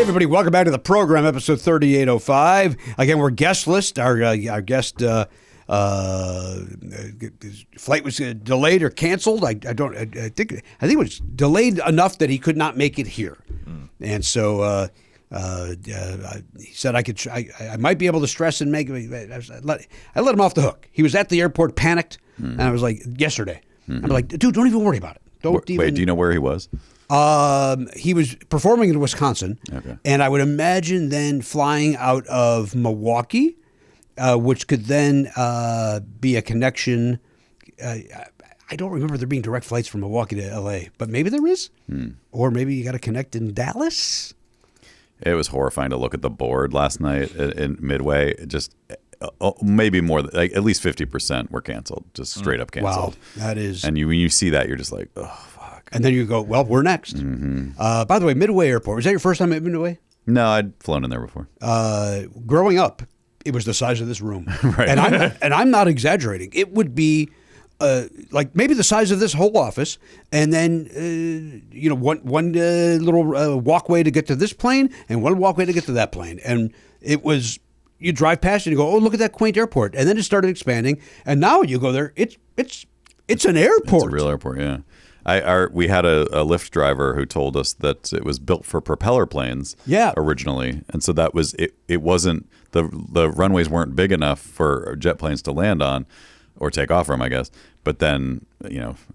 everybody, welcome back to the program, episode 3805. Again, we're guestless. Our guest his flight was delayed or canceled. I think it was delayed enough that he could not make it here, and so he said I might be able to stress and make. I let him off the hook. He was at the airport, panicked, and I was like, yesterday. I'm like, dude, don't even worry about it. Wait, do you know where he was? He was performing in Wisconsin, okay. And I would imagine then flying out of Milwaukee, which could then be a connection. I don't remember there being direct flights from Milwaukee to L.A., but maybe there is. Or maybe you got to connect in Dallas. It was horrifying to look at the board last night in Midway. It just maybe more, like at least 50% were canceled, just straight up canceled. Wow, that is. And when you see that, you're just like, oh, fuck. And then you go, well, we're next. By the way, Midway Airport, was that your first time at Midway? No, I'd flown in there before. Growing up, it was the size of this room. Right. And I'm not exaggerating. It would be like maybe the size of this whole office, and then one little walkway to get to this plane, and one walkway to get to that plane, and it was. You drive past it and you go, oh, look at that quaint airport, and then it started expanding, and now you go there, it's an airport. It's a real airport, yeah. We had a Lyft driver who told us that it was built for propeller planes, originally, and so that was it. It wasn't the runways weren't big enough for jet planes to land on or take off from, I guess. But then,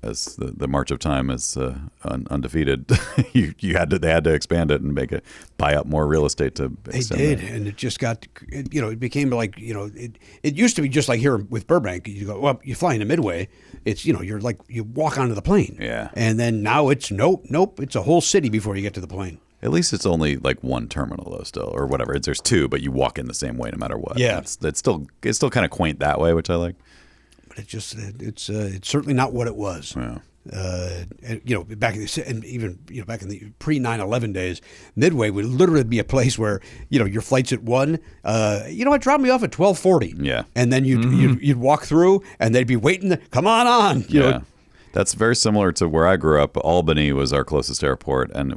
as the march of time is undefeated, they had to expand it and buy up more real estate to extend They did, it. and it just got, it became like, it used to be just like here with Burbank. You go, well, you fly into Midway, it's, you're like, you walk onto the plane. Yeah. And then now it's nope, it's a whole city before you get to the plane. At least it's only like one terminal though, still, or whatever. There's two, but you walk in the same way no matter what. Yeah. It's still kind of quaint that way, which I like. It's certainly not what it was. Yeah. Back in the pre 9/11 days, Midway would literally be a place where your flight's at 1. It dropped me off at 12:40. Yeah. And then you'd walk through, and they'd be waiting. Come on. Yeah. That's very similar to where I grew up. Albany was our closest airport, and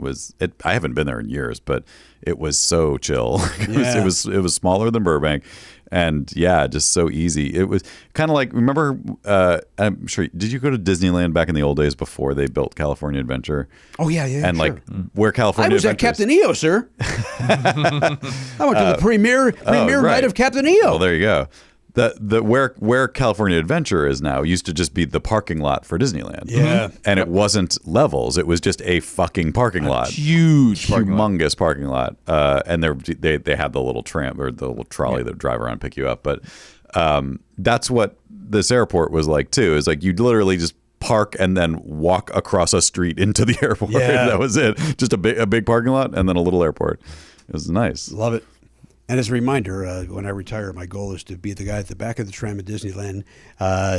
I haven't been there in years, but it was so chill. It was smaller than Burbank. And just so easy. It was kind of like, remember, I'm sure, did you go to Disneyland back in the old days before they built California Adventure? Oh, yeah. And sure. like where California I was at Captain EO, sir. I went to the premiere night of Captain EO. Well, there you go. Where California Adventure is now used to just be the parking lot for Disneyland. Yeah. And it wasn't levels. It was just a fucking parking lot. Humongous parking lot. And they had the little tram or the little trolley that would drive around and pick you up. But that's what this airport was like too. Is like you'd literally just park and then walk across a street into the airport. Yeah. That was it. Just a big parking lot and then a little airport. It was nice. Love it. And as a reminder, when I retire, my goal is to be the guy at the back of the tram at Disneyland.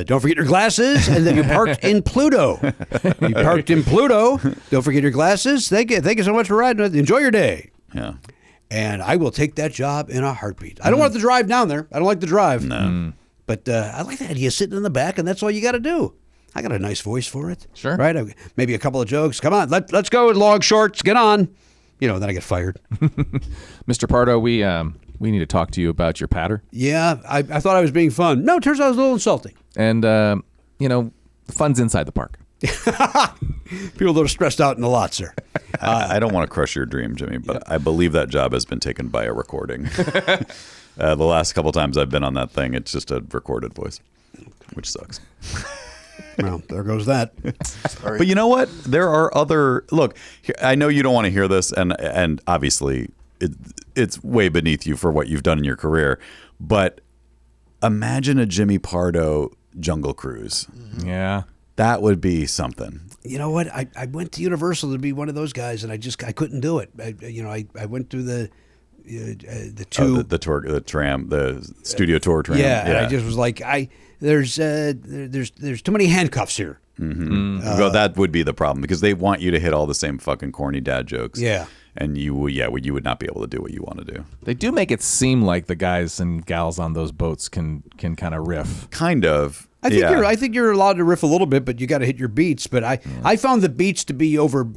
Don't forget your glasses, and then you parked in Pluto. You parked in Pluto. Don't forget your glasses. Thank you so much for riding. Enjoy your day. Yeah. And I will take that job in a heartbeat. I don't want to drive down there. I don't like to drive. No. But I like the idea of sitting in the back, and that's all you got to do. I got a nice voice for it. Sure. Right? Maybe a couple of jokes. Come on, let's go, long shorts. Get on. Then I get fired. Mr. Pardo, we need to talk to you about your patter. Yeah, I thought I was being fun. No, it turns out it was a little insulting. And, the fun's inside the park. People that are stressed out in the lot, sir. I don't want to crush your dream, Jimmy, but I believe that job has been taken by a recording. The last couple times I've been on that thing, it's just a recorded voice, which sucks. Well, there goes that. Sorry. But you know what? There are other... Look, I know you don't want to hear this, and obviously it's way beneath you for what you've done in your career, but imagine a Jimmy Pardo Jungle Cruise. Yeah. That would be something. You know what? I went to Universal to be one of those guys, and I couldn't do it. I went through the tube, the studio tour tram. Yeah, and I just was like, there's too many handcuffs here. Mm-hmm. Well, that would be the problem because they want you to hit all the same fucking corny dad jokes. Yeah. And you would not be able to do what you want to do. They do make it seem like the guys and gals on those boats can kind of riff. Kind of. I think you're allowed to riff a little bit, but you got to hit your beats. But I found the beats to be over.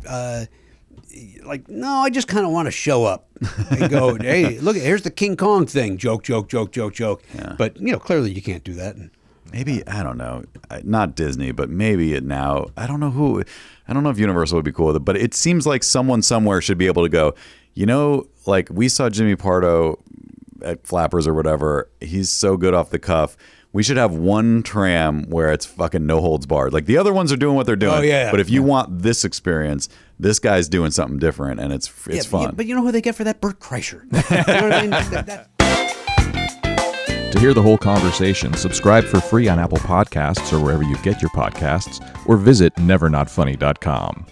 like, no, I just kind of want to show up and go, hey, look, here's the King Kong thing. Joke, joke, joke, joke, joke. Yeah. But, clearly you can't do that. Maybe, I don't know, not Disney, but maybe it now. I don't know if Universal would be cool with it, but it seems like someone somewhere should be able to go, like we saw Jimmy Pardo at Flappers or whatever. He's so good off the cuff. We should have one tram where it's fucking no holds barred. Like the other ones are doing what they're doing. Oh, yeah. But if you want this experience, this guy's doing something different, and it's fun. Yeah, but you know who they get for that? Bert Kreischer. You know what I mean? To hear the whole conversation, subscribe for free on Apple Podcasts or wherever you get your podcasts, or visit nevernotfunny.com.